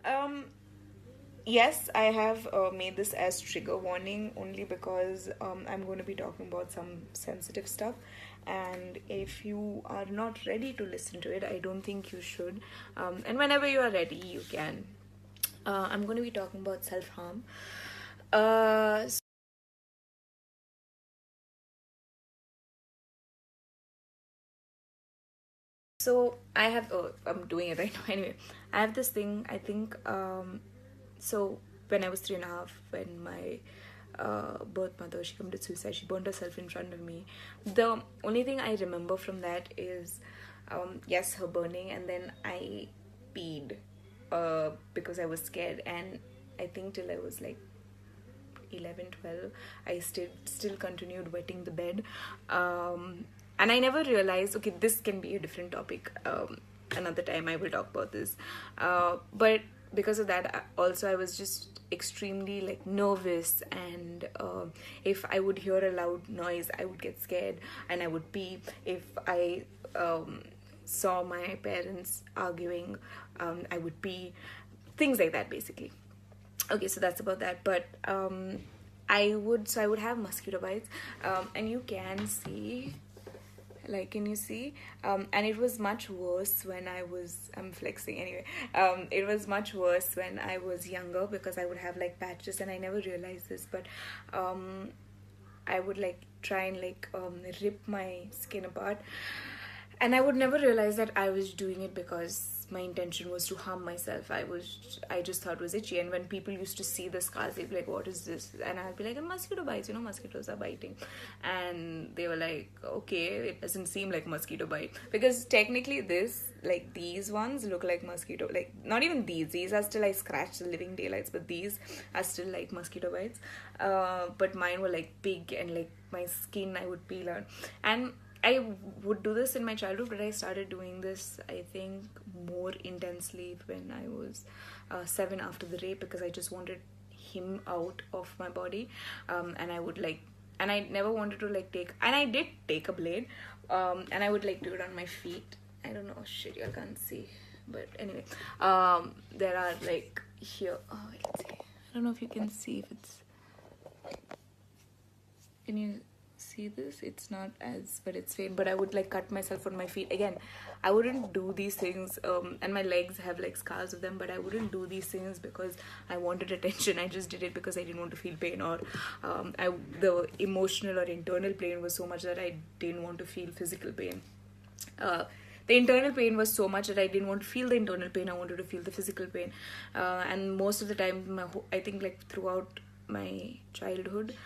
Um, yes, I have made this as trigger warning only because I'm going to be talking about some sensitive stuff. And if you are not ready to listen to it, I don't think you should. And whenever you are ready, you can. I'm going to be talking about self harm. Uh, so I have, oh, I'm doing it right now. Anyway, I have this thing, I think, so when I was 3.5, when my birth mother, she committed suicide, she burned herself in front of me. The only thing I remember from that is, yes, her burning, and then I peed because I was scared. And I think till I was like 11, 12, I still continued wetting the bed. And I never realized, okay, this can be a different topic. Another time I will talk about this. But because of that, also I was just extremely like nervous, and if I would hear a loud noise, I would get scared and I would pee. If I saw my parents arguing, I would pee. Things like that, basically. Okay, so that's about that. But I would have mosquito bites, and you can see, like, can you see? And it was much worse when I'm flexing anyway. It was much worse when I was younger because I would have like patches, and I never realized this, but I would like try and like rip my skin apart, and I would never realize that I was doing it because my intention was to harm myself. I just thought it was itchy. And when people used to see the scars, they'd be like, what is this? And I'd be like, a mosquito bites, mosquitoes are biting. And they were like, okay, it doesn't seem like mosquito bite, because technically these ones look like mosquito, like not even these are still, I scratched the living daylights, but these are still like mosquito bites. But mine were like big, and like my skin I would peel out. And I would do this in my childhood, but I started doing this, I think, more intensely when I was 7, after the rape, because I just wanted him out of my body. And I would like, and I never wanted to like take, and I did take a blade, and I would like do it on my feet. I don't know, shit, you can't see, but anyway, there are like here. Oh, let's see. I don't know if you can see if it's. Can you see this? It's not as, but it's faint. But I would like cut myself on my feet again. I wouldn't do these things, and my legs have like scars of them, but I wouldn't do these things because I wanted attention. I just did it because I didn't want to feel pain, or the emotional or internal pain was so much that I didn't want to feel physical pain. The internal pain was so much that I didn't want to feel the internal pain. I wanted to feel the physical pain. And most of the time, I think like throughout my childhood,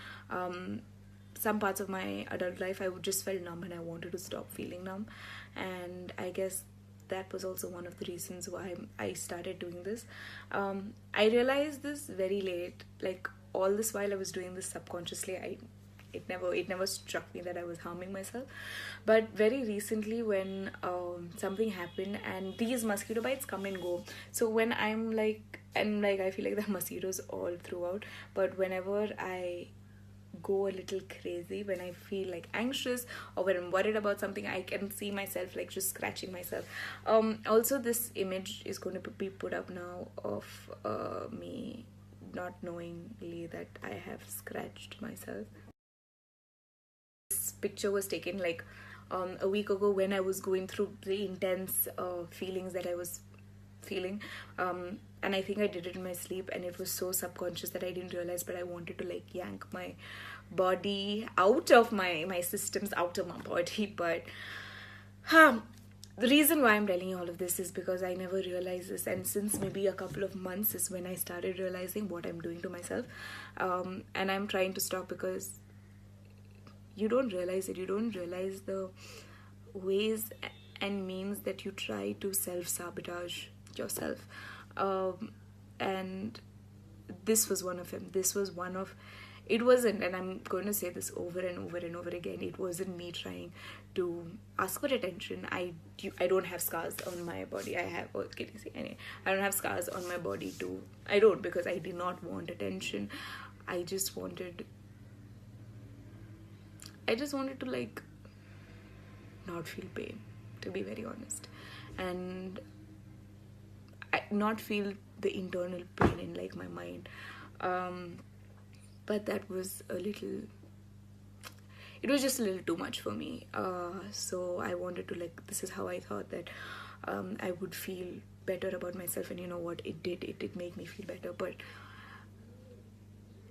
some parts of my adult life, I would just felt numb, and I wanted to stop feeling numb. And I guess that was also one of the reasons why I started doing this. I realized this very late. Like all this while I was doing this subconsciously, it never struck me that I was harming myself. But very recently, when something happened, and these mosquito bites come and go. So when I'm like, and like I feel like there are mosquitoes all throughout, but whenever I go a little crazy, when I feel like anxious or when I'm worried about something, I can see myself like just scratching myself. Also, this image is going to be put up now of me not knowingly that I have scratched myself. This picture was taken like a week ago, when I was going through the intense feelings that I was feeling. And I think I did it in my sleep, and it was so subconscious that I didn't realize, but I wanted to like yank my body out of my systems, out of my body. But the reason why I'm telling you all of this is because I never realized this, and since maybe a couple of months is when I started realizing what I'm doing to myself. And I'm trying to stop, because you don't realize it. You don't realize the ways and means that you try to self-sabotage yourself. And this was one of them. This was one of, it wasn't, and I'm going to say this over and over and over again, it wasn't me trying to ask for attention. I don't have scars on my body. I have, oh, can you see? Anyway, I don't have scars on my body too. I don't, because I did not want attention. I just wanted to like not feel pain, to be very honest, and not feel the internal pain in like my mind. But that was it was just a little too much for me. So I wanted to, like, this is how I thought that I would feel better about myself, and you know what, it did make me feel better. But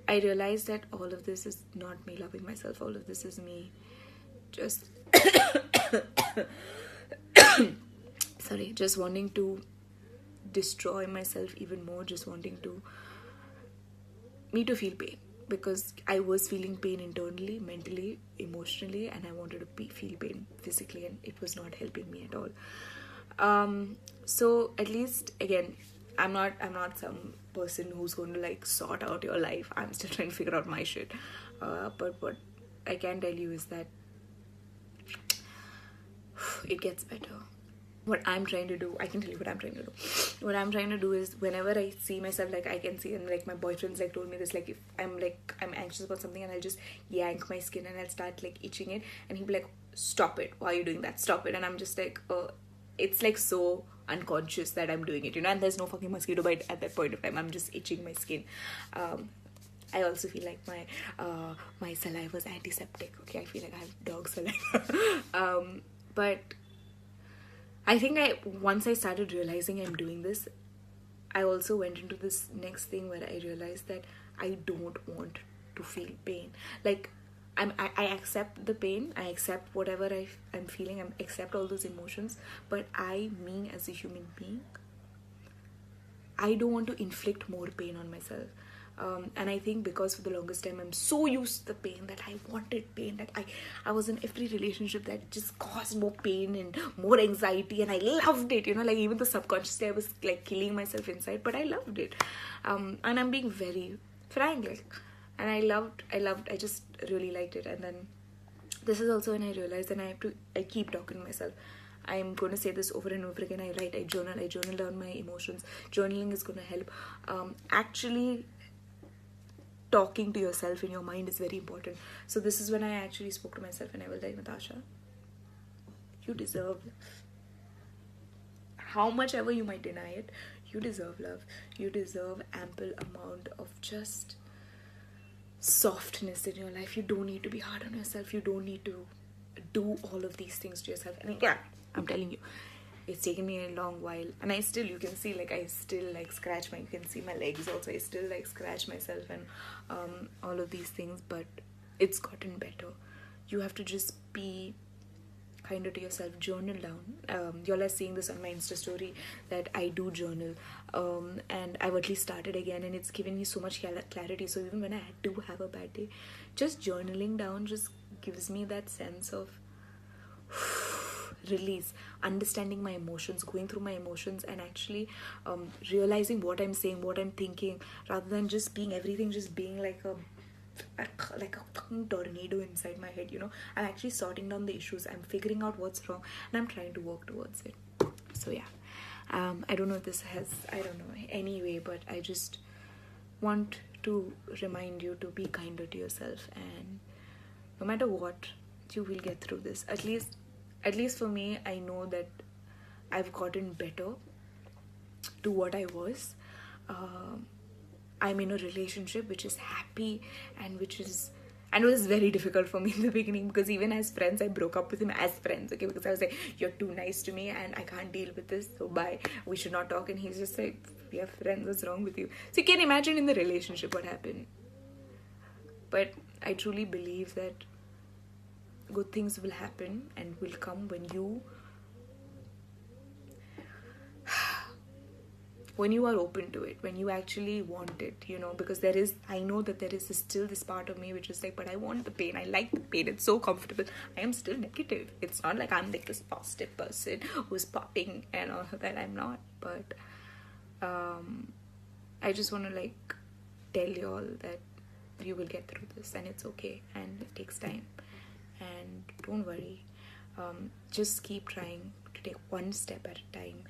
I realized that all of this is not me loving myself. All of this is me just sorry, just wanting to destroy myself even more, just wanting me to feel pain, because I was feeling pain internally, mentally, emotionally, and I wanted to feel pain physically, and it was not helping me at all. So at least, again, I'm not some person who's going to like sort out your life. I'm still trying to figure out my shit. But what I can tell you is that it gets better. What I'm trying to do, I can tell you what I'm trying to do. What I'm trying to do is, whenever I see myself, like I can see, and like my boyfriend's like told me this, like if I'm anxious about something and I'll just yank my skin and I'll start like itching it, and he'll be like, stop it, why are you doing that, stop it. And I'm just like, it's like so unconscious that I'm doing it, you know, and there's no fucking mosquito bite at that point of time. I'm just itching my skin. I also feel like my saliva is antiseptic. Okay, I feel like I have dog saliva. But I think once I started realizing I'm doing this, I also went into this next thing where I realized that I don't want to feel pain. Like, I accept the pain, I accept whatever I'm feeling, I accept all those emotions, but me as a human being, I don't want to inflict more pain on myself. And I think because for the longest time I'm so used to the pain that I wanted pain, that I was in every relationship that just caused more pain and more anxiety, and I loved it, you know, like even the subconsciously I was like killing myself inside, but I loved it. And I'm being very frank, like, and I just really liked it. And then this is also when I realized that I keep talking to myself. I'm going to say this over and over again. I journal down my emotions. Journaling is going to help. Actually talking to yourself in your mind is very important. So this is when I actually spoke to myself, and I was like, Natasha, you deserve love. How much ever you might deny it, you deserve love. You deserve ample amount of just softness in your life. You don't need to be hard on yourself. You don't need to do all of these things to yourself. And yeah, I'm telling you, it's taken me a long while, and you can see, like, I still like scratch you can see my legs also, I still like scratch myself and all of these things, but it's gotten better. You have to just be kinder to yourself. Journal down. Y'all are seeing this on my Insta story that I do journal, and I've at least started again, and it's given me so much clarity. So even when I do have a bad day, just journaling down just gives me that sense of release, understanding my emotions, going through my emotions, and actually realizing what I'm saying, what I'm thinking, rather than just being like a fucking tornado inside my head, you know. I'm actually sorting down the issues, I'm figuring out what's wrong, and I'm trying to work towards it. So yeah, I don't know if this has, I don't know, anyway, but I just want to remind you to be kinder to yourself, and no matter what, you will get through this. At least for me, I know that I've gotten better to what I was. I'm in a relationship which is happy, and it was very difficult for me in the beginning, because even as friends, I broke up with him as friends, okay, because I was like, you're too nice to me and I can't deal with this, so bye, we should not talk. And he's just like, we are friends, what's wrong with you? So you can imagine in the relationship what happened. But I truly believe that good things will happen and will come when you are open to it, when you actually want it, you know, because I know that there is still this part of me which is like, but I want the pain, I like the pain, it's so comfortable. I am still negative. It's not like I'm like this positive person who's popping and all that. I'm not. But I just want to like tell you all that you will get through this, and it's okay, and it takes time. And don't worry, just keep trying to take one step at a time,